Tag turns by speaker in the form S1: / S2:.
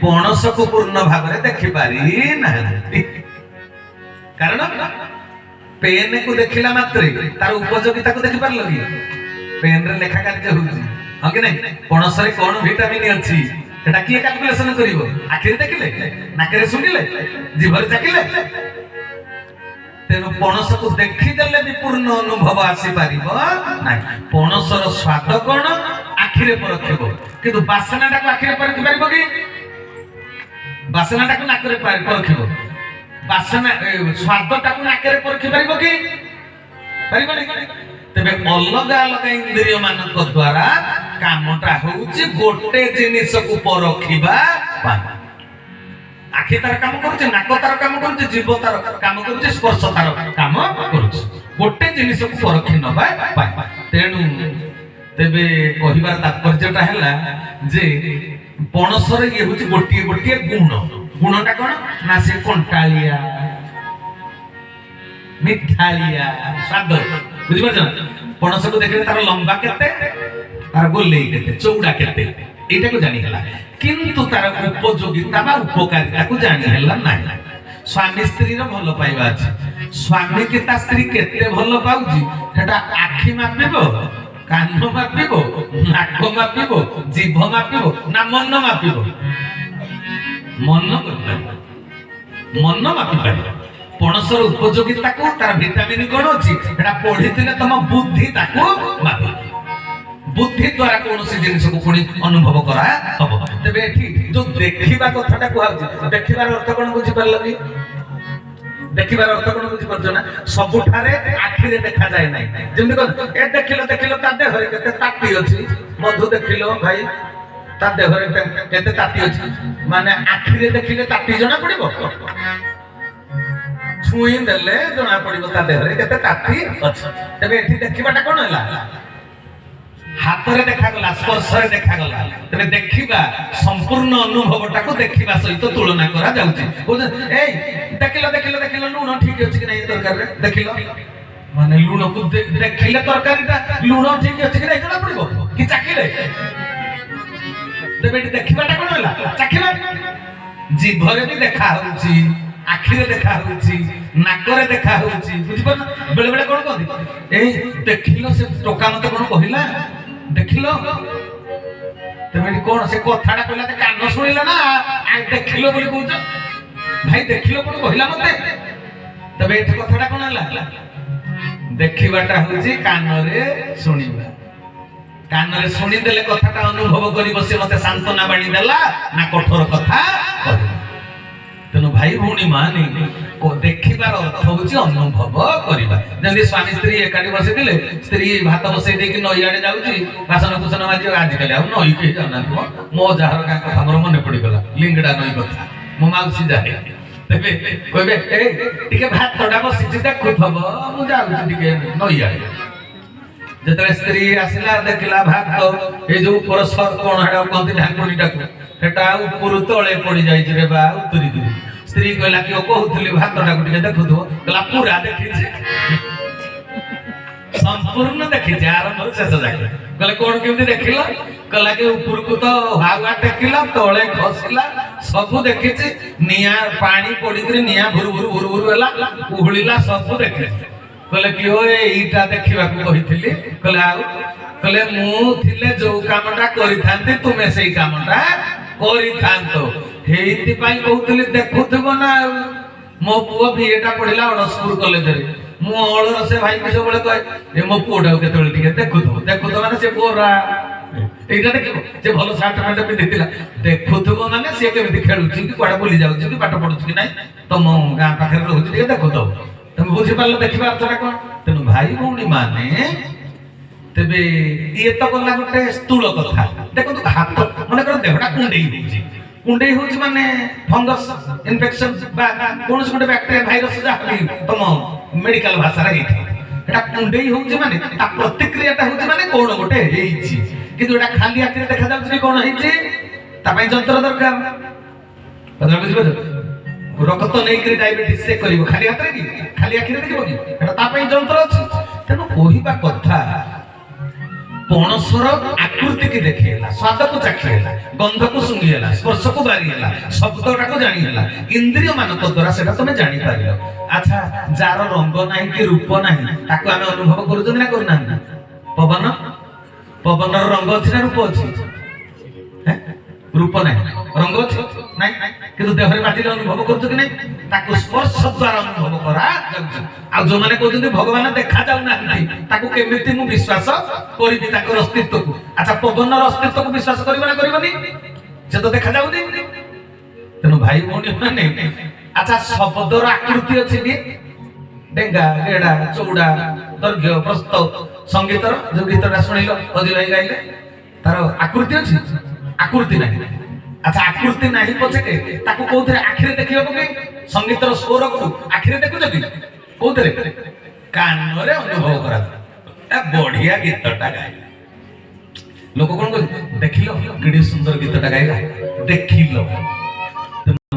S1: पणस को पूर्ण भाव में देखि पारि ना कारण पेन को देखिला मात्रे तार उपयोगिता को देखि पारलो कि पेन रे लेखा कार्य होउची हां कि नहीं पणस रे कोन विटामिन अछि एटा किए कैलकुलेशन करिवो आखिर देखिले नाकरे सुनिले जीभर चाकिले तेनु पणस को देखि देले भी पूर्ण अनुभव आसी पारिबो नाही पणस रो स्वाद कोन आखिरे परखिबो किंतु बासनाटा को आखिरे परखि पारिबो कि बासनाटा को नाकरे परखिबो बासना स्वादटा को नाकरे परखि पारिबो कि पारिबो नहीं तबे अलग अलग इंद्रिय मानक द्वारा कामटा होउची गोटे जिनिस को परखिबा पाई आखि तार काम करूचे नाक तार काम करूचे जीव तार काम करूचे स्पर्श तार काम करूचे गोटे जिनिस को परखि नबा पाई तेनु तेबे कहिबार तात्पर्यटा हैला जे पणसर ये होची गोटिए गोटिए गुणटा कोन ना से कंटालिया मिठालिया स्वाद बुझि परछ पणस को देखले तार लंबा केते तार गोले केते चौड़ा केते एटा को जानि हला किंतु तार उपयोगिता बा उपकारिता को जानि हला नाही स्वामी स्त्री रो भलो पाइबा अछि स्वामी के ता स्त्री केते भलो पाउजी सेटा आखि मापिबो कान मापिबो नाक मापिबो जीभ मापिबो ना मन मापिबो मन मापि पारिबो पणसर उपयोगिता को तार विटामिन कोन अछि एटा पढिथिले तम बुद्धि ताको मापि बुद्धि द्वारा कौन सी जिनिस को पुणी अनुभव करा हबो तबे एठी जो देखिबा कथाटा कहउछि देखिबार अर्थ कोन बुझि परलो कि देखिबार अर्थ कोन बुझि परछ ना सबुठारे आखि रे देखा जाय नै जेमि कोन ए देखिलो ता देहरे केते ताती अछि मधु देखिलो भाई ता देहरे केते ताती अछि माने आखि रे देखिले ताती जणा पड़िबो छुई देले जणा पड़िबो ता देहरे केते ताती अछि तबे एठी देखिबाटा कोन हला हाथ रे देखा गला स्पर्श रे देखा गला तबे देखिबा संपूर्ण अनुभवटा को देखिबा सहित तुलना करा जाउची ए देखिलो लूण ठीक अछि कि नै तरकारी रे देखिलो माने लूण को देखिले तरकारीटा लूण ठीक अछि कि नै जणा पड़िबो कि चाकिले तबे देखिबाटा कोन हला चाकिबा जीभरे भी देखा होउची आखि रे देखा होउची नाक रे देखा होउची बुझि पर बेले बेले कोन कहंदी ए देखिलो से टोका मते कोन कहिला देखिलो तबे कोन से कथाटा कहला ते कान सुनिला ना आ देखिलो बोली कहउछ भाई देखिलो कोन कहिला मते तबे एठी कथाटा कोन हला देखिबाटा होउची कान रे सुनिबा कान रे सुनि देले कथाटा अनुभव करी बसे मते सांत्वना बाणी देला ना कठोर कथा कहला तेनु भाई भौणी माने को देखिबार अर्थ होउची अनुभव करिबा जंदी स्वामी स्त्री एकाडी बसे दिले स्त्री भात बसे दे कि नई आडे जाउची बासन कुसन माजी आज काले आ नई के जाना मो जहर का कथा मोर मने पड़ी गला लिंगडा नई कथा मो माउसी जाहे तबे कहबे ए टिके भात तडा बसी देखुथबो मु जाउची टिके नई आडे जतरे स्त्री आसिला देखिला भात ए जो परस्पर कोन हेडा कोंती ढाकुनीटा को हेटा ऊपर तळे पड़ी जाई रे बा उतरी दु स्त्री कहला कि ओ कहउतली भातटा को टिके देखु दो कहला पूरा देखि छै संपूर्ण देखि छै आरंभ शेष जाके कहले कोन केमती देखिला कहला कि ऊपर को तो हावा टेकिला तळे खसिला सब देखि छै निया पानी पड़ी करे निया भुर भुर होला उहळिला सब देखि कहले कि ओए ईटा देखिबा को कहितली कहले आ कहले मु थिले जो कामटा करिथांती तुमे सेई कामटा करिथांतो हेइति पाई कहउतली देखुथबो ना मो पुओ भी एटा पढिला अडसपुर कॉलेज रे मु अळर से भाई के सबले कहे ए मो पुओटा केतले टिके देखुथबो माने से गोरा एटा देखिबो जे भलो सार्ट पैंट पिंधितिला देखुथबो माने से केमिति खेलुची कि कोडा बोली जाउची कि पाठ पढुची कि नै तम गां पाखरे रहउची टिके देखुथबो तुम बुझी पारलो देखिबा अर्थटा कोन तेनु भाई भौणी माने तेबे ये तो गला गोटे स्थूल कथा देखो तो हाथ माने कर देहटा कुंडेई होची माने फंगस इन्फेक्शन बा कोनस गोटे बैक्टीरिया भाइरस जा तम मेडिकल भाषा रे एटा कुंडेई होची माने ता प्रतिक्रियाटा होची माने कोन गोटे हेइची किंतु एटा खाली आखिरे देखा जाउची कोन हेइची ता पई यंत्र दरकार बदला बुझिबो रक्त नै करी डायबिटीज से करिवो खाली हाथ रे कि खाली आखिरे देखिबो कि एटा ता पई यंत्र अछि तेनु कोहिबा कथा ପଣସର ଆକୃତିକି ଦେଖି ହେଲା, ସ୍ୱାଦକୁ ଚାଖି ହେଲା, ଗନ୍ଧକୁ ଶୁଙ୍ଘି ହେଲା, ସ୍ପର୍ଶକୁ ବାରି ହେଲା, ଶବ୍ଦଟାକୁ ଜାଣି ହେଲା, ଇନ୍ଦ୍ରିୟ ମାନଙ୍କ ଦ୍ୱାରା ସେଟା ତମେ ଜାଣିପାରିଲ। ଆଚ୍ଛା, ଯାହାର ରଙ୍ଗ ନାହିଁ କି ରୂପ ନାହିଁ ତାକୁ ଆମେ ଅନୁଭବ କରୁଛନ୍ତି ନା କରୁନାହାନ୍ତି? ପବନର ରଙ୍ଗ ଅଛି ନା ରୂପ ଅଛି? ରୂପ ନାହିଁ, ରଙ୍ଗ ଅଛି ନାଇଁ, କିନ୍ତୁ ଦେହରେ ବାଜିଲେ ଅନୁଭବ କରୁଛୁ କି ନାଇଁ? ତାକୁ ସ୍ପର୍ଶ ଦ୍ୱାରା ଅନୁଭବ କରାଯାଉଛି। ଆଉ ଯୋଉମାନେ କହୁଛନ୍ତି ଭଗବାନ ଦେଖା ଯାଉନାହାନ୍ତି ତାକୁ କେମିତି ମୁଁ ବିଶ୍ୱାସ କରିବି ତାଙ୍କର ଅସ୍ତିତ୍ୱକୁ? ଆଚ୍ଛା, ପବନର ଅସ୍ତିତ୍ୱକୁ ବିଶ୍ୱାସ କରିବ ନା କରିବନି? ସେ ତ ଦେଖା ଯାଉନି। ତେଣୁ ଭାଇ ଭଉଣୀ ମାନେ, ଆଚ୍ଛା ଶବ୍ଦର ଆକୃତି ଅଛି କି? ଡେଙ୍ଗା, ଗେଡା, ଚଉଡା, ଦୈର୍ଘ୍ୟ, ପ୍ରସ୍ଥ। ସଙ୍ଗୀତର ଯୋଉ ଗୀତଟା ଶୁଣିଲ ଅଜି ଭାଇ ଗାଇଲେ, ତାର ଆକୃତି ଅଛି? ଆକୃତି ନାହିଁ। ଆଚ୍ଛା, ଆକୃତି ନାହିଁ ପଛକେ ତାକୁ କୋଉଥିରେ ଆଖିରେ ଦେଖିବ କି? ସଙ୍ଗୀତର ସ୍ୱରକୁ ଆଖିରେ ଦେଖୁଛ କି? କୋଉଥିରେ? କାନରେ ଅନୁଭବ କରାଯାଏ। ବଢିଆ ଗୀତଟା ଗାଇଲା। ଲୋକ କଣ କହୁଛନ୍ତି? ଦେଖିଲ କେଡେ ସୁନ୍ଦର ଗୀତଟା ଗାଇଲା, ଦେଖିଲ।